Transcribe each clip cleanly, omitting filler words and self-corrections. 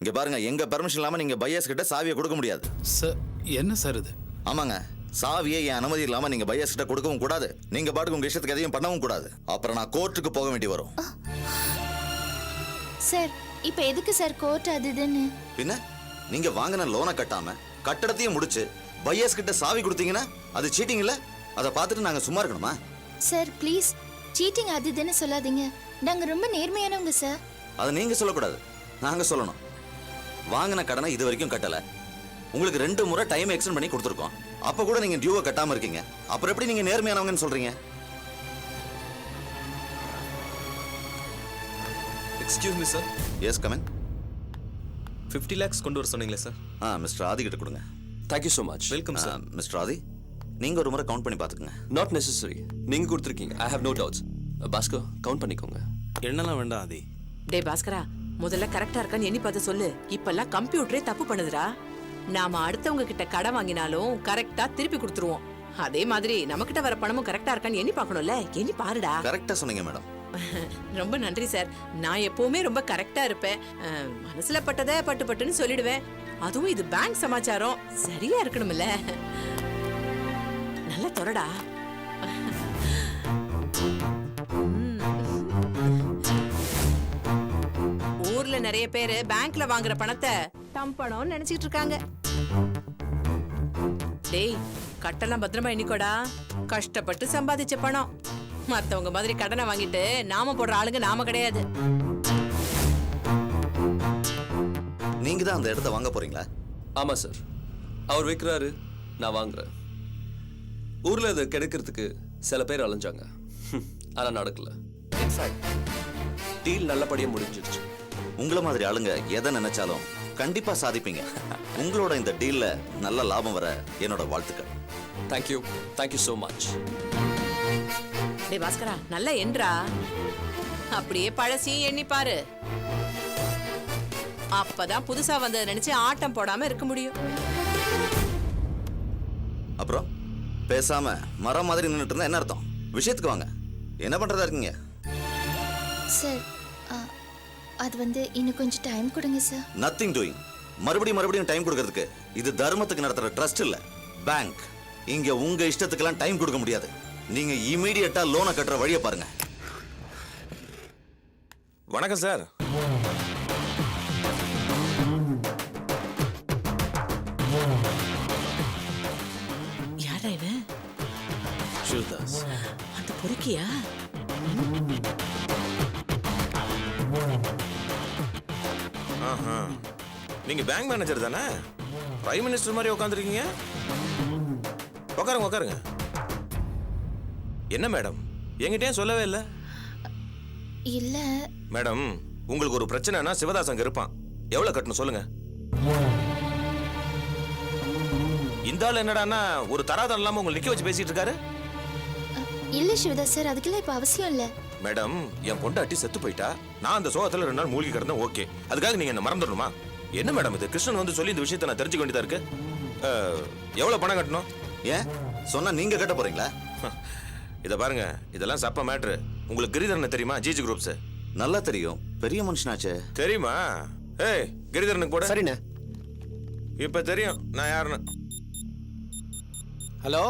இங்க பாருங்க, எங்க பெர்மிஷன் இல்லாம நீங்க பையர்ஸ் கிட்ட சாவியை கொடுக்க முடியாது. சார் என்ன சார் இது? ஆமாங்க, சாவியை என் அனுமதி இல்லாம நீங்க பையர்ஸ் கிட்ட கொடுக்கவும் கூடாது. நீங்க பாட்டுக்கு உங்க இஷ்டத்துக்கு எதையும் பண்ணவும் கூடாது. அப்புறம் நான் கோர்ட்டுக்கு போக வேண்டி வரும். சார் இப்போ எதுக்கு சார் கோர்ட் அது இதுன்னு? பின்ன நீங்க வாங்கின லோனை கட்டாம கட்டடத்தையும் முடிச்சு பையர்ஸ் கிட்ட சாவி கொடுத்தீங்கன்னா அது சீட்டிங் இல்ல? அதை பார்த்துட்டு நாங்க சும்மா இருக்கணுமா? சார் ப்ளீஸ், சீட்டிங் அது இதுன்னு சொல்லாதீங்க. நாங்க ரொம்ப நேர்மையானவங்க சார். அதை நீங்க சொல்லக்கூடாது, நாங்க சொல்லணும். வாங்கின கடனை இது வரைக்கும் கட்டல. உங்களுக்கு 2 முறை டைம் எக்ஸ்டெண்ட் பண்ணி கொடுத்துருக்கோம். அப்ப கூட நீங்க டியூவை கட்டாம இருக்கீங்க. அப்புறம் எப்படி நீங்க நேர்மையானவங்கன்னு சொல்றீங்க? Excuse me sir. Yes come in. 50 lakhs கொண்டு வர சொன்னீங்களே சார். மிஸ்டர் ஆதி கிட்ட கொடுங்க. Thank you so much. Welcome sir. Mister Aadi, நீங்க ஒரு முறை கவுண்ட் பண்ணி பாத்துக்கங்க. Not necessary. நீங்க கொடுத்துருக்கீங்க. I have no doubts. Bhaskar count பண்ணிக்கோங்க. என்னலாம் வேண்டாம் ஆதி. டே பாஸ்கரா, முதல்ல கரெக்டா இருக்கான்னு எண்ணி பார்த்து சொல்லு. இப்பெல்லாம் கம்ப்யூட்டரே தப்பு பண்ணுதுடா. நாம அடுத்தவங்க கிட்ட கடன் வாங்கினாலும் கரெக்டா திருப்பி கொடுத்துருவோம். அதே மாதிரி நம்ம கிட்ட வர பணமும் கரெக்டா இருக்கான்னு எண்ணி பார்க்கணும்ல. எண்ணி பாருடா. கரெக்டா சொன்னீங்க மேடம். ரொம்ப நன்றி சார். நான் எப்பவுமே ரொம்ப கரெக்டா இருப்பேன். மனசுல பட்டதை பட்டு பட்டுன்னு சொல்லிடுவேன். அதுவும் இது பேங்க் சமாச்சாரம், சரியா இருக்கணும்ல. நல்ல தொடடா. ஊர்ல நிறைய பேரு பேங்க்ல வாங்குற பணத்தை தம்பணம் நினைச்சிட்டு இருக்காங்க. டேய், கட்டெல்லாம் பத்திரமா எண்ணிக்கோடா. கஷ்டப்பட்டு சம்பாதிச்ச பணம். மத்தவங்க மாதிரி கடனை வாங்கிட்டு நாம போடுற ஆளுங்க நாம கிடையாது. நீங்க தான் அந்த இடத்த வாங்க போறீங்களா? ஆமா சார். அவர் வைக்கிறாரு, நான் வாங்குறேன். ஊர்ல இதை கெடுக்கிறதுக்கு சில பேர் அலைஞ்சாங்க. ஆனா நடக்கல. இன்ஃபேக்ட் டீல் நல்லபடியா முடிஞ்சிருச்சு. உங்கள மாதிரி ஆளுங்க எதை நினைச்சாலும் கண்டிப்பா சாதிப்பீங்க. உங்களோட இந்த டீல்ல நல்ல லாபம் வர என்னோட வாழ்த்துக்கள். தேங்க்யூ. Thank you so much. டேய் பாஸ்கரா, நல்லா எண்றா. அப்படியே பழசையும் எண்ணி பாரு. அப்பதான் புதுசா வந்ததை நினைச்சு ஆட்டம் போடாம இருக்க முடியும். அப்புறம் பேசாம மரம் மாதிரி நின்னுட்டு இருந்தா என்ன அர்த்தம்? விஷயத்துக்கு வாங்க. என்ன பண்றதா இருக்கீங்க? சார் அது வந்து இன்னும் கொஞ்சம் டைம் கொடுங்க சார். Nothing doing. மறுபடியும் டைம் கொடுக்கறதுக்கு இது தர்மத்துக்கு நடத்துற ட்ரஸ்ட் இல்ல, பேங்க். இங்க உங்க இஷ்டத்துக்கெல்லாம் டைம் கொடுக்க முடியாது. நீங்க இமீடியட்டா லோனை கட்டுற வழியை பாருங்க. வணக்கம் சார். யாரா இவன்? ஷிவ்தாஸ். அந்த பொறுக்கியா? நீங்க பேங்க் மேனேஜர் தானே? பிரைம் மினிஸ்டர் மாதிரி உட்காந்துருக்கீங்க. உட்காருங்க. என்ன மேடம், என்கிட்டயே சொல்லவே இல்லை? இல்ல மேடம், உங்களுக்கு ஒரு பிரச்சனைனா சிவதாஸ் அங்க இருப்பான். எவ்வளவு கட்டணும் சொல்லுங்க. இந்த ஆள் என்னடான்னா ஒரு தராதரம் இல்லாம உங்களை நிக்க வச்சு பேசிட்டு இருக்காரு. இல்ல சிவதாஸ் சார், அதுக்கெல்லாம் இப்ப அவசியம் இல்ல. மேடம், என் பொண்டாட்டி செத்து போயிட்டா. நான் அந்த சோகத்துல 2 நாள் மூழ்கி கிடந்தேன். ஓகே, அதுக்காக நீங்க என்ன மறந்துடணுமா? என்ன மேடம் இது? கிருஷ்ணன் வந்து சொல்லி இந்த விஷயத்தை நான் தெரிஞ்சுக்க வேண்டியதா இருக்கு. எவ்வளவு பணம் கட்டணும்? ஏன் சொன்னா நீங்க கட்ட போறீங்களா? இத பாருங்க, இதெல்லாம் சப்ப மேட்ரு. உங்களுக்கு கிரிதரனை தெரியுமா? GG groups. நல்லா தெரியும், பெரிய மனுஷனாச்சே. தெரியுமா? ஏய், கிரிதரனுக்கு போட. சரிண்ணே. இப்ப தெரியும் நான் யாருன்னு. ஹலோ,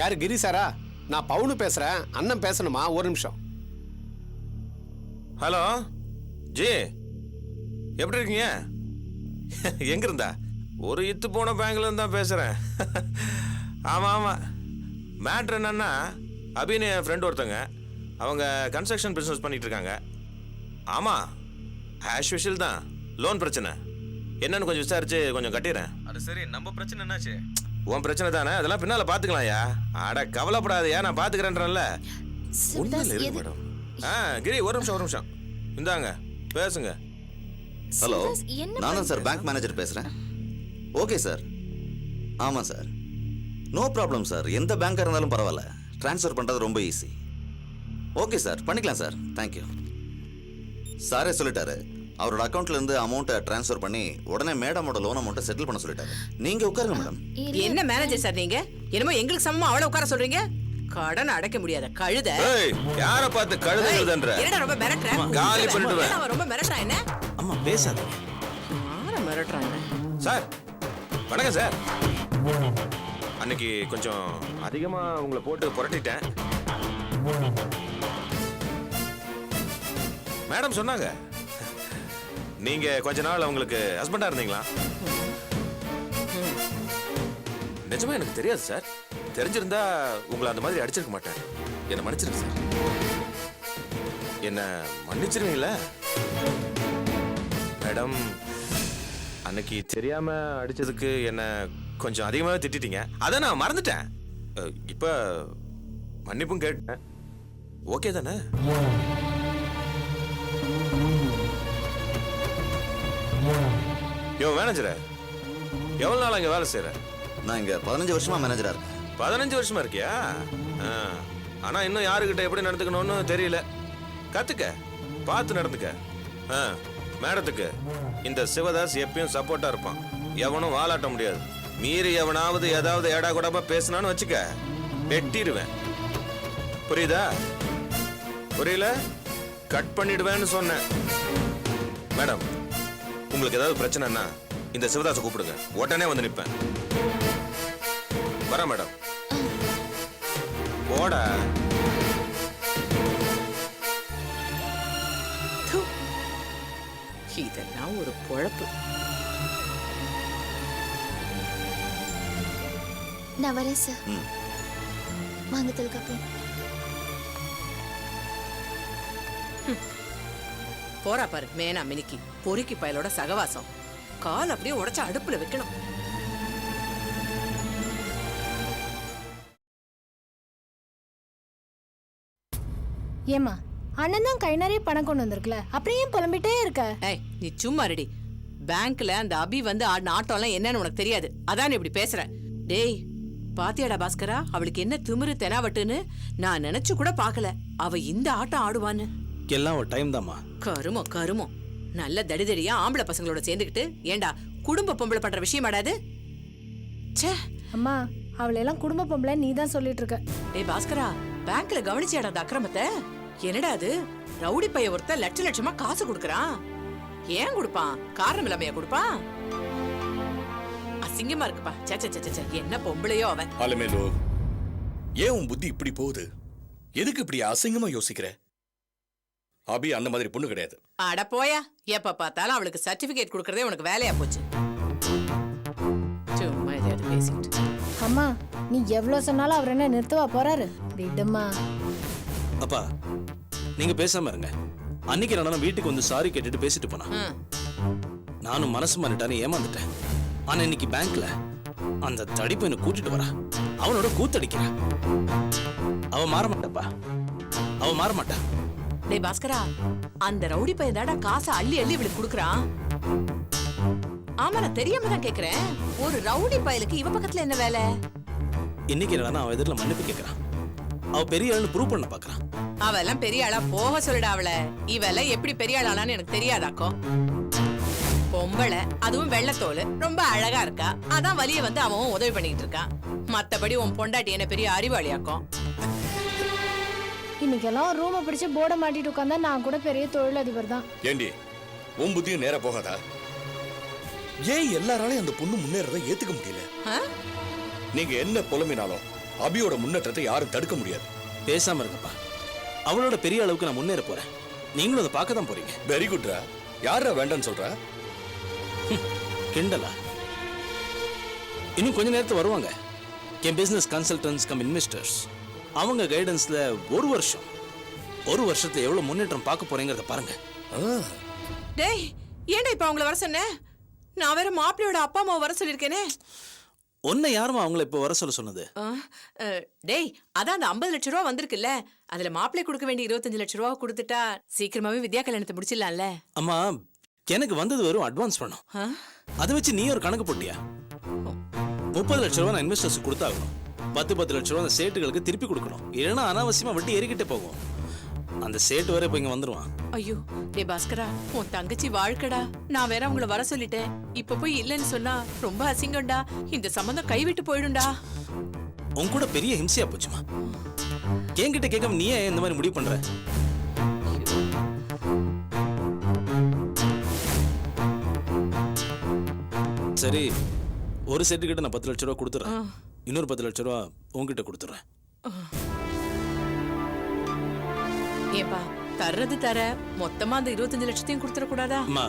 யாரு கிரி சாரா? நான் பவுனு பேசுறேன். அண்ணன் பேசணுமா? ஒரு நிமிஷம். ஹலோ ஜி, எப்படி இருக்கீங்க? எங்க இருந்தா? ஒரு இத்து போன பேங்க்ல இருந்தா பேசுறேன். ஆமா, மேட்ரு என்னன்னா, அபின்னு என் ஃப்ரெண்ட் ஒருத்தங்க, அவங்க கன்ஸ்ட்ரக்ஷன் பிசினஸ் பண்ணிட்டு இருக்காங்க. ஆமா, ஆஸ் யூஷுவல் தான். லோன் பிரச்சனை என்னன்னு கொஞ்சம் விசாரிச்சு கொஞ்சம் கட்டிடுறேன். அது சரி, நம்ம பிரச்சனை என்னாச்சு? உன் பிரச்சனை தானே, அதெல்லாம் பின்னால பாத்துக்கலாம்யா. அட கவலைப்படாதயா, நான் பாத்துக்கிறேன்றேன்ல. ஒண்ணும் இல்லை இருக்கு மேடம். கிரி, ஒரு நிமிஷம். இந்தாங்க பேசுங்க. ஹலோ, சிவதாஸ், என்ன நானும் சார் பேங்க் மேனேஜர் பேசுறேன். Okay sir. ஆமா சார், நோ ப்ராப்ளம் சார். எந்த பேங்காக இருந்தாலும் பரவாயில்ல, ட்ரான்ஸ்ஃபர் பண்றது ரொம்ப ஈஸி. ஓகே சார், பண்ணிக்கலாம் சார். தேங்க்யூ. சாரே சொல்லிட்டாரு, அவரோட அக்கௌண்ட்ல இருந்து அமௌண்ட்டை ட்ரான்ஸ்ஃபர் பண்ணி உடனே மேடமோட லோன் அமௌண்ட்டை செட்டில் பண்ண சொல்லிட்டாரு. நீங்க உட்காருங்க மேடம். என்ன மேனேஜர் சார் நீங்க? என்னமோ எங்களுக்கு சமமா அவளை உட்கார சொல்றீங்க? கடன் அடைக்க முடியாத கழுத. ஏய், யார பார்த்து கழுதுன்றன்ற? என்னடா ரொம்ப மிரட்டற? காலி பண்ணிடுவேன். அவன் ரொம்ப மிரட்டறான். என்ன அம்மா பேசாதீங்க. மிரட்டுறாங்க. சார் வணக்கம் சார். அன்னைக்கு கொஞ்சம் அதிகமா உங்களை போட்டு புரட்டிட்டேன். மேடம் சொன்னாங்க நீங்க கொஞ்ச நாள் அவங்களுக்கு ஹஸ்பண்டா இருந்தீங்களா? நிஜமா எனக்கு தெரியாது சார். தெரிஞ்சிருந்தா உங்களை அந்த மாதிரி அடிச்சிருக்க மாட்டேன். என்ன மன்னிச்சிருங்க சார். என்ன மன்னிச்சிருவீங்களா மேடம்? அன்னைக்கு தெரியாம அடிச்சதுக்கு என்ன கொஞ்சம் அதிகமாவே திட்டிட்டீங்க. அதை நான் மறந்துட்டேன். இப்ப மன்னிப்பும் கேட்டேன். ஓகே தானே? யோ மேனேஜரே, எவ்வளவு நாள் அங்க வேலை செய்யற? நான் இங்கே 15 வருஷமா மேனேஜராக இருக்கேன். 15 வருஷமா இருக்கியா? ஆனா இன்னும் யாருக்கிட்ட எப்படி நடந்துக்கணும்னு தெரியல. கத்துக்க, பார்த்து நடந்துக்க. மேடத்துக்கு இந்த சிவதாஸ் எப்பயும் சப்போர்ட்டா இருப்பான். எவனும் வாலாட்ட முடியாது. மீறி எவனாவது ஏதாவது ஏடா கூடமா பேசினான்னு வச்சுக்க, வெட்டிடுவேன். புரியுதா? புரியல? கட் பண்ணிடுவேன்னு சொன்னேன். மேடம், உங்களுக்கு ஏதாவது பிரச்சனைன்னா இந்த சிவதாஸை கூப்பிடுங்க. உடனே வந்து நிற்பேன். வரேன் மேடம். போடா. இதெல்லாம் ஒரு பொழப்பு. நான் வரேன் சார். வாங்க தொல்காப்பியம். போறா பாரு மேனா மினிக்கி பொறுக்கி பயலோட சகவாசம். கால் அப்படியே உடைச்சு அடுப்புல வைக்கணும். ஏமா அண்ணன் தான் கை நிறைய பணம் கொண்டு வந்திருக்கல, அப்புறம் ஏன் புலம்பிட்டே இருக்க? ஏய் நீ சும்மா ரெடி. பேங்க்ல அந்த அபி வந்து ஆடின ஆட்டம் எல்லாம் என்னன்னு உனக்கு தெரியாது. அதான் நீ இப்படி பேசுற. டேய் பாத்தியாடா பாஸ்கரா, அவளுக்கு என்ன திமிரு தெனாவட்டுன்னு நான் நினைச்சு கூட பாக்கல. அவ இந்த ஆட்டம் ஆடுவான்னு. எல்லாம் ஒரு டைம் தாம்மா. கருமம் கருமம். நல்ல தடிதடியா ஆம்பளை பசங்களோட சேர்ந்துக்கிட்டு ஏண்டா குடும்ப பொம்பளை பண்ற விஷயம் ஆடாது. ச்சே. அம்மா அவளெல்லாம் குடும்ப பொம்பளை நீ தான் சொல்லிட்டு இருக்க. டேய் பாஸ்கரா, பேங்க்ல கவனிச்சியாடா அந்த அக்கிரமத்தை? என்னடா அது? ரவுடி பைய ஒருத்த லட்சமா காசு கொடுக்கறான். ஏன் கொடுப்பான்? காரணம் இல்லாமையா கொடுப்பான்? அசிங்கமா இருக்குப்பா. சே என்ன பொம்பளையோ அவன். அலமேலு, ஏன் உன் புத்தி இப்படி போகுது? எதுக்கு இப்படி அசிங்கமா யோசிக்கிற? அபி அந்த மாதிரி பொண்ணு கிடையாது. அட போயா. எப்ப பார்த்தாலும் அவளுக்கு சர்டிபிகேட் கொடுக்கறதே உனக்கு வேலையா போச்சு. சும்மா ஏதாவது பேசிட்டு. அம்மா நீ எவ்வளவு சொன்னாலும் அவர் என்ன நிறுத்தவா போறாரு? விடுமா. அப்பா நீங்க பேசாம இருங்க. அன்னைக்கு நான் வீட்டுக்கு வந்து சாரி கேட்டுட்டு பேசிட்டு போனா. நானும் மனசு மாறிட்டானே ஏமாந்துட்டேன். ஆனா இன்னைக்கு பேங்க்ல அந்த தடிப்பு என்ன கூட்டிட்டு வரா. அவனோட கூத்தடிக்கிறான். அவ மாற மாட்டாப்பா. அவ மாற மாட்டா. டேய் பாஸ்கரா, அந்த ரவுடி பையன் தாடா காசை அள்ளி அள்ளி இவளுக்கு கொடுக்கறான். ஆமா நான் தெரியாம தான் கேக்குறேன். ஒரு ரவுடி பயலுக்கு இவ பக்கத்துல என்ன வேலை? இன்னைக்கு அவன் எதிரில மன்னிப்பு கேட்கறான். அவ பெரிய ஆளுன்னு ப்ரூவ் பண்ண பாக்குறான். அவெல்லாம் பெரிய ஆளா போக சொல்லுடா அவள. இவெல்லாம் எப்படி பெரிய ஆளானான்னு எனக்கு தெரியாதாக்கோ. பொம்பளை, அதுவும் வெள்ளத்தோல், ரொம்ப அழகா இருக்கா. அதான் வலிய வந்து அவன் உதவி பண்ணிட்டு இருக்கான். மத்தபடி உன் பொண்டாட்டி என்ன பெரிய அறிவாளியாக்கும். இன்னைக்கெல்லாம் ரூமை பிடிச்சு போர்டை மாட்டிட்டு உட்காந்தா நான் கூட பெரிய தொழிலதிபர் தான். ஏண்டி உன் புத்தியும் நேரா போகாதா? ஏன் எல்லாராலையும் அந்த பொண்ணு முன்னேறதை ஏத்துக்க முடியல? நீங்க என்ன புலம்பினாலும் அபியோட முன்னேற்றத்தை யாரும் தடுக்க முடியாது. பேசாம இருங்கப்பா. அவளோட பெரிய அளவுக்கு நான் முன்னேற போறேன். நீங்களும் அதை பார்க்க தான் போறீங்க. வெரி குட்ரா. யாரா வேண்டான்னு சொல்ற? கிண்டலா? இன்னும் கொஞ்ச நேரத்துல வருவாங்க என் பிசினஸ் கன்சல்டன்ட்ஸ் கம் இன்வெஸ்டர்ஸ். அவங்க கைடன்ஸ்ல ஒரு வருஷத்துல எவ்வளவு முன்னேற்றம் பார்க்க போறீங்கறத பாருங்க. டேய் ஏன்டா இப்ப அவங்கள வர சொன்ன? நான் வேற மாப்பிள்ளையோட அப்பா அம்மாவை வர சொல்லிருக்கேனே. உன்னை யாரும் அவங்கள இப்ப வர சொன்னது? டேய் அதான் அந்த 50 லட்சம் ரூபா வந்திருக்குல்ல, அதுல மாப்பிள்ளை கொடுக்க வேண்டிய 25 லட்சம் ரூபா கொடுத்துட்டா சீக்கிரமாவே வித்யா கல்யாணத்தை முடிச்சிடலாம்ல. அம்மா எனக்கு வந்தது வெறும் அட்வான்ஸ் பணம். அதை வச்சு நீ ஒரு கணக்கு போட்டியா? 30 லட்சம் ரூபா நான் இன்வெஸ்டர்ஸ் கொடுத்தாகணும். 10 லட்சம் ரூபா அந்த சேட்டுகளுக்கு திருப்பி கொடுக்கணும். இல்லைன்னா அனாவசியமா வட்டி ஏறிக்கிட்டே போகும். அந்த சேட்டு வேற இப்ப இங்க வந்துருவான். ஐயோ டே பாஸ்கரா, உன் தங்கச்சி வாழ்க்கடா. நான் வேற அவங்கள வர சொல்லிட்டேன். இப்ப போய் இல்லன்னு சொன்னா ரொம்ப அசிங்கம்டா. இந்த சம்பந்தம் கைவிட்டு போயிடும்டா. உன் கூட பெரிய ஹிம்சையா போச்சுமா. என்கிட்ட கேட்காம நீ ஏன் இந்த மாதிரி முடிவு பண்ற? சரி, ஒரு செட்டு கிட்ட நான் 10 லட்ச ரூபா கொடுத்துறேன். இன்னொரு 10 லட்ச ரூபா உங்ககிட்ட கொடுத்துறேன். ஏப்பா தர்றது தர மொத்தமா அந்த 25 லட்சத்தையும் கொடுத்துட கூடாதா? அம்மா,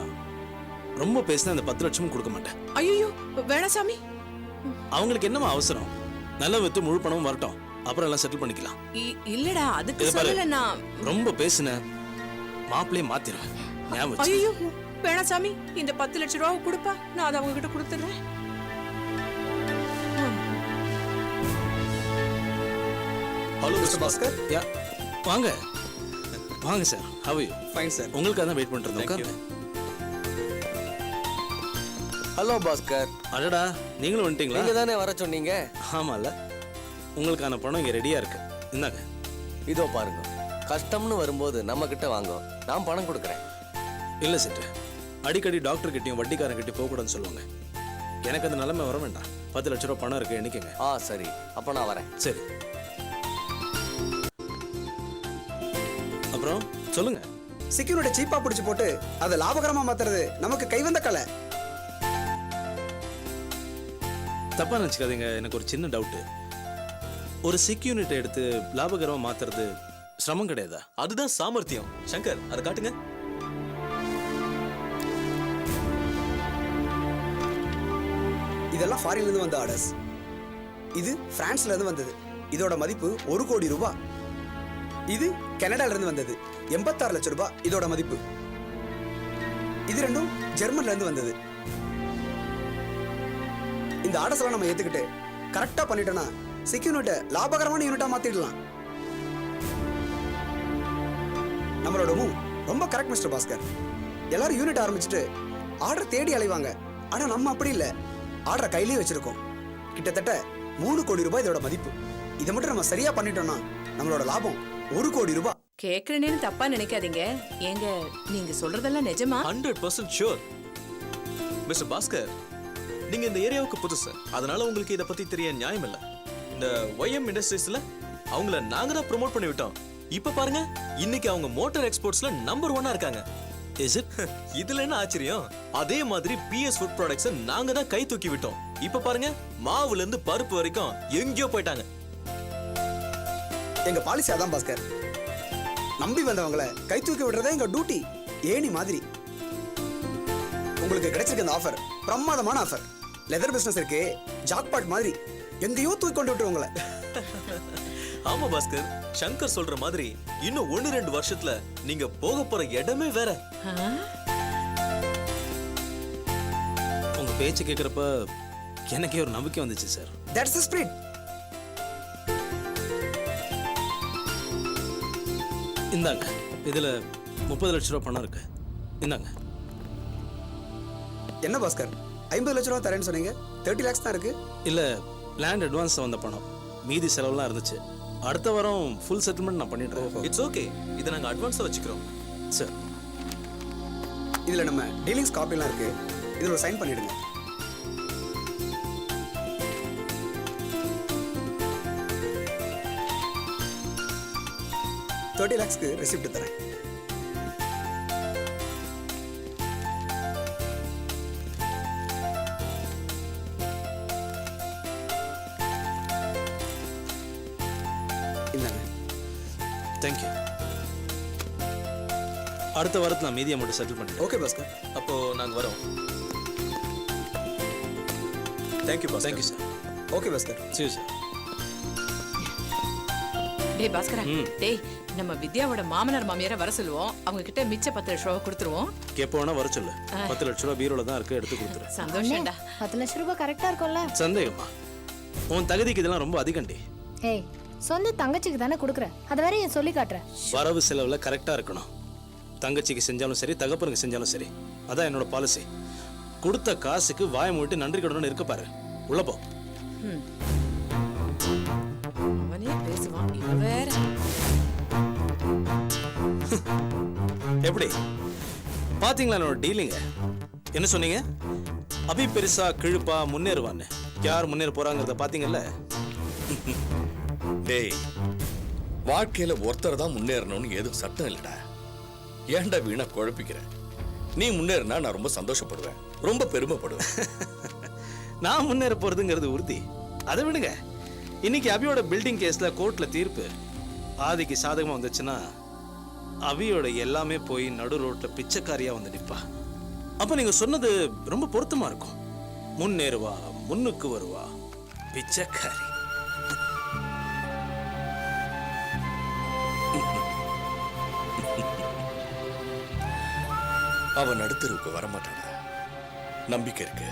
ரொம்ப பேசினா அந்த 10 லட்சமும் கொடுக்க மாட்டேன். ஐயோ வேணா சாமி. அவங்களுக்கு என்னமா அவசரம்? நல்ல வித்து முழு பணமும் வரட்டும், அப்புறம் எல்லாம் செட்டில் பண்ணிக்கலாம். இல்லடா அதுக்கு இதை பாரு, சொல்லல நான். ரொம்ப பேசின மாப்பிள்ளையே மாத்திருவேன். ஞாபகம் வச்சு. ஐயோ வேணா சாமி, இந்த 10 லட்ச ரூபா கொடுப்பா, நான் அதை அவங்க கிட்ட கொடுத்துடுறேன். Hello mister Bhaskar. யா, வாங்க வாங்க சார். How you? Fine sir. உங்களுக்காக தான் வெயிட் பண்ணிட்டு இருந்தோம். Thank you. உட்காருங்க. ஹலோ பாஸ்கர், அடடா, நீங்களும் வந்துட்டீங்களா? நீங்க தானே வர சொன்னீங்க. ஆமால, உங்களுக்கான பணம் இங்க ரெடியா இருக்கு. இந்தாங்க. இதோ பாருங்க, கஷ்டம்னு வரும்போது நம்ம கிட்ட வாங்க, நான் பணம் கொடுக்குறேன். இல்ல சிட்டு, அடிக்கடி டாக்டர் கிட்டயும் வட்டிக்காரன் கிட்டயும் போக கூடாதுன்னு சொல்லுவாங்க. எனக்கு அந்த நிலைமை வர வேண்டாம். 10 லட்ச ரூபா பணம் இருக்கு, எண்ணிக்கங்க. சரி, அப்ப நான் வரேன். சரி, அப்புறம் சொல்லுங்க. செக்யூரிட்டி சீப்பா பிடிச்சு போட்டு அதை லாபகரமா மாத்துறது நமக்கு கைவந்த கலை. தப்பா நினைச்சுக்காதீங்க, எனக்கு ஒரு சின்ன டவுட். ஒரு செக்யூரிட்டி எடுத்து லாபகரமா மாத்துறது சிரமம் கிடையாதா? அதுதான் சாமர்த்தியம். சங்கர், அதை காட்டுங்க. இதெல்லாம் ஃபாரின்ல இருந்து வந்த ஆர்டர்ஸ். இது பிரான்ஸ்ல இருந்து வந்தது. இதோட மதிப்பு 1 கோடி ரூபாய். இது கனடால இருந்து வந்தது. 86 லட்சம் ரூபாய் இதோட மதிப்பு. இது ரெண்டும் ஜெர்மன்ல இருந்து வந்தது. இந்த ஆர்டர்ஸ் எல்லாம் நம்ம ஏத்துக்கிட்டு கரெக்டா பண்ணிட்டோம்னா செக்யூரிட்டி லாபகரமான யூனிட்டா மாத்திடலாம். நம்மளோட மூவ் ரொம்ப கரெக்ட் மிஸ்டர் பாஸ்கர். எல்லாரும் யூனிட் ஆரம்பிச்சுட்டு ஆர்டர் தேடி அலைவாங்க. ஆனா நம்ம அப்படி இல்லை, ஆர்டரை கையிலேயே வச்சிருக்கோம். கிட்டத்தட்ட 3 கோடி ரூபாய் இதோட மதிப்பு. இதை மட்டும் நம்ம சரியா பண்ணிட்டோம்னா நம்மளோட லாபம் 1 கோடி ரூபாய். கேக்குறேன்னு தப்பா நினைக்காதீங்க. ஏங்க நீங்க சொல்றதெல்லாம் நிஜமா? 100% ஷூர். மிஸ்டர் பாஸ்கர், நீங்க இந்த ஏரியாவுக்கு புதுசு, அதனால உங்களுக்கு இதை பத்தி தெரிய நியாயம் இல்ல. இந்த YM இண்டஸ்ட்ரீஸ்ல அவங்கள நாங்க தான் ப்ரோமோட் பண்ணி விட்டோம். இப்ப பாருங்க, இன்னைக்கு அவங்க மோட்டார் எக்ஸ்போர்ட்ஸ்ல நம்பர் 1 இருக்காங்க. Is it? இதுல என்ன ஆச்சரியம்? அதே மாதிரி PS ஃபுட் ப்ராடக்ட்ஸ் நாங்க தான் கை தூக்கி விட்டோம். இப்ப பாருங்க, மாவுல இருந்து பருப்பு வரைக்கும் எங்கேயோ போயிட்டாங்க. எங்க பாலிசி அதான் பாஸ்கர். நம்பி வந்தவங்களை கை தூக்கி விடுறதே எங்க டியூட்டி. ஏணி மாதிரி. உங்களுக்கு கிடைச்சிருக்க இந்த ஆஃபர் பிரமாதமான ஆஃபர். லெதர் பிசினஸ் இருக்கு, ஜாக்பாட் மாதிரி எங்கேயோ தூக்கி கொண்டு விட்டு உங்களை. ஆமா பாஸ்கர், சங்கர் சொல்ற மாதிரி இன்னும் 1-2 வருஷத்துல நீங்க போக போற இடமே வேற. உங்க பேச்சு கேட்கறப்ப எனக்கே ஒரு நம்பிக்கை வந்துச்சு சார். That's the spirit. இந்தாங்க, இதுல 30 லட்ச ரூபா பணம் இருக்கு. இந்தாங்க. என்ன பாஸ்கர், 50 லட்ச ரூபா தரேன்னு சொன்னீங்க, 30 lakhs தான் இருக்கு. இல்ல, லேண்ட் அட்வான்ஸ் வந்த பணம், மீதி செலவுலாம் இருந்துச்சு. அடுத்த வாரம் ஃபுல் செட்டில்மெண்ட் நான் பண்ணிடுறேன். இட்ஸ் ஓகே, இதை நாங்க அட்வான்ஸா வச்சுக்கிறோம். சார், இதுல நம்ம டீலிங்ஸ் காப்பிலாம் இருக்கு. இதுல சைன் பண்ணிடுங்க. $30 lakhs ரெசிப்ட் தரேன். இல்லைங்க. தேங்க்யூ. அடுத்த வாரத்தில் நான் மீதி அமௌண்ட் செட்டில் பண்ணிட்டேன். ஓகே பாஸ்கர். அப்போ நாங்க வரோம். Thank you boss. Thank you sir. Okay Bhaskar. சரி சார். டேய் பாஸ்கரா, டேய் நம்ம வித்யாவோட மாமனார் மாமியாரை வர சொல்லுவோம். அவங்க கிட்ட மிச்ச 10 லட்ச ரூபா கொடுத்துருவோம். எப்போ வேணா வர சொல்லு. 10 லட்ச ரூபா பீரோல தான் இருக்கு, எடுத்து கொடுத்துரு. சந்தோஷம்டா. 10 லட்சம் ரூபாய் கரெக்டா இருக்கும்ல? சந்தேகமா? உன் தகுதிக்கு இதெல்லாம் ரொம்ப அதிகண்டி. ஏய், சொந்த தங்கச்சிக்கு தானே கொடுக்குற, அதை வேற என் சொல்லி காட்டுறேன். வரவு செலவுல கரெக்டா இருக்கணும். தங்கச்சிக்கு செஞ்சாலும் சரி, தகப்பனுக்கு செஞ்சாலும் சரி, அதான் என்னோட பாலிசி. கொடுத்த காசுக்கு வாய மூட்டு நன்றி கடனும் இருக்க பாரு. உள்ள போ. அவனே பேசுவான், இவ வேற. எப்படி பாத்தீங்களா என்னோட டீலிங்க? என்ன சொன்னீங்க? அபி பெருசா கிழுப்பா முன்னேறுவான்னு. யார் முன்னேற போறாங்கிறத பாத்தீங்கல்ல? டேய், வாழ்க்கையில ஒருத்தர் தான் முன்னேறணும்னு எதுவும் சட்டம் இல்லடா. ஏன்டா வீணா குழப்பிக்கிற? நீ முன்னேறினா நான் ரொம்ப சந்தோஷப்படுவேன், ரொம்ப பெருமைப்படுவேன். நான் முன்னேற போறதுங்கிறது உறுதி. அதை விடுங்க. இன்னைக்கு அபியோட பில்டிங் கேஸ்ல கோர்ட்ல தீர்ப்பு ஆதிக்கு சாதகமா வந்துச்சுன்னா அபியோட எல்லாமே போய் நடு ரோட்ல பிச்சைக்காரியா வந்து நிப்பா. அப்ப நீங்க சொன்னது ரொம்ப பொருத்தமா இருக்கும். முன்னேறுவா, முன்னுக்கு வருவா, பிச்சைக்காரி. அவன் நடுத்தருவுக்கு வரமாட்டானா? நம்பிக்கை இருக்கு.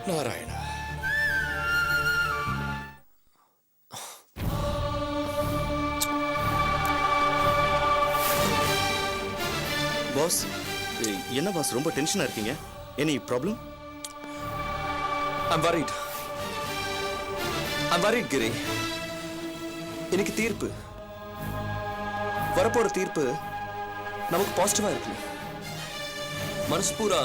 நாராயணா, பாஸ், என்ன பாஸ் ரொம்ப டென்ஷனா இருக்கீங்க? Any problem? I'm worried. I'm worried, கிரி. இன்னைக்கு தீர்ப்பு, வரப்போற தீர்ப்பு நமக்கு பாசிட்டிவா இருக்கு. மனசு பூரா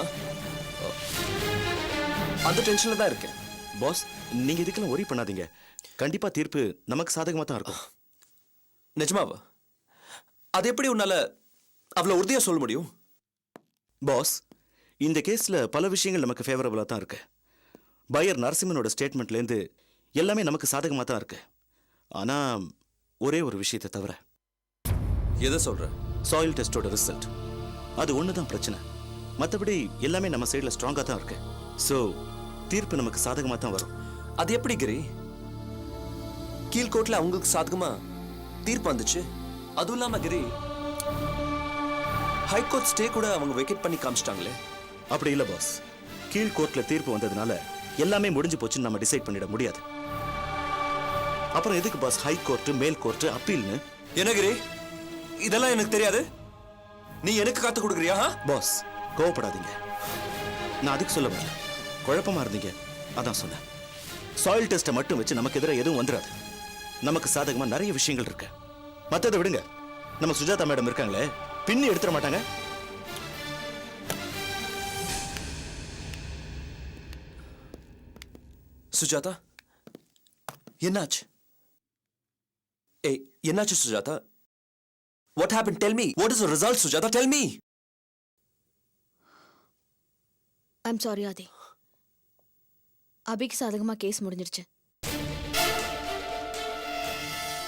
அந்த டென்ஷன்ல தான் இருக்கேன். பாஸ், நீங்க இதுக்கெல்லாம் ஒரி பண்ணாதீங்க. கண்டிப்பா தீர்ப்பு நமக்கு சாதகமா தான் இருக்கும். நிஜமாவா? அது எப்படி உன்னால அவ்வளவு உறுதியா சொல்ல முடியும்? பாஸ், இந்த கேஸ்ல பல விஷயங்கள் நமக்கு ஃபேவரபிளா தான் இருக்கு. பையர் நரசிம்மனோட ஸ்டேட்மெண்ட்லேருந்து எல்லாமே நமக்கு சாதகமாக தான் இருக்கு. ஆனா ஒரே ஒரு விஷயத்தை தவிர. எதை சொல்ற? சாயில் டெஸ்டோட ரிசல்ட். அது ஒன்று தான் பிரச்சனை. மற்றபடி எல்லாமே நம்ம சைடில் ஸ்ட்ராங்காக தான் இருக்கு. ஸோ தீர்ப்பு நமக்கு சாதகமாக தான் வரும். அது எப்படி கிரி? கீழ்கோர்ட்ல அவங்களுக்கு சாதகமா தீர்ப்பு வந்துச்சு. அதுவும் இல்லாம கிரி, ஹைகோர்ட் ஸ்டே கூட அவங்க வெக்கேட் பண்ணி காமிச்சிட்டாங்களே. அப்படி இல்லை பாஸ். கீழ் கோர்ட்ல தீர்ப்பு வந்ததுனால எல்லாமே முடிஞ்சு போச்சுன்னு நம்ம டிசைட் பண்ணிட முடியாது. அப்புறம் எதுக்கு பாஸ் ஹை கோர்ட், மேல் கோர்ட், அப்பீல்னு? என்ன கிரி, இதெல்லாம் எனக்கு தெரியாது. நீ எனக்கு காத்து கொடுக்குறியா? பாஸ், கோவப்படாதீங்க. நான் அதுக்கு சொல்ல வரல. குழப்பமா இருந்தீங்க, அதான் சொன்னேன். சாயில் டெஸ்ட்டை மட்டும் வச்சு நமக்கு எதிராக எதுவும் வந்துடாது. நமக்கு சாதகமா நிறைய விஷயங்கள் இருக்கு. மற்றதை விடுங்க. நம்ம சுஜாதா மேடம் இருக்காங்களே, பின்னி எடுத்துட மாட்டாங்க. சுஜாதா, என்னாச்சு? ஏய், என்னாச்சு Sujatha? What happened? Tell me. What is the result, Sujata? Tell me. I'm sorry Aadi. அபிக்கு சாதகமாக கேஸ் முடிஞ்சிடுச்சு.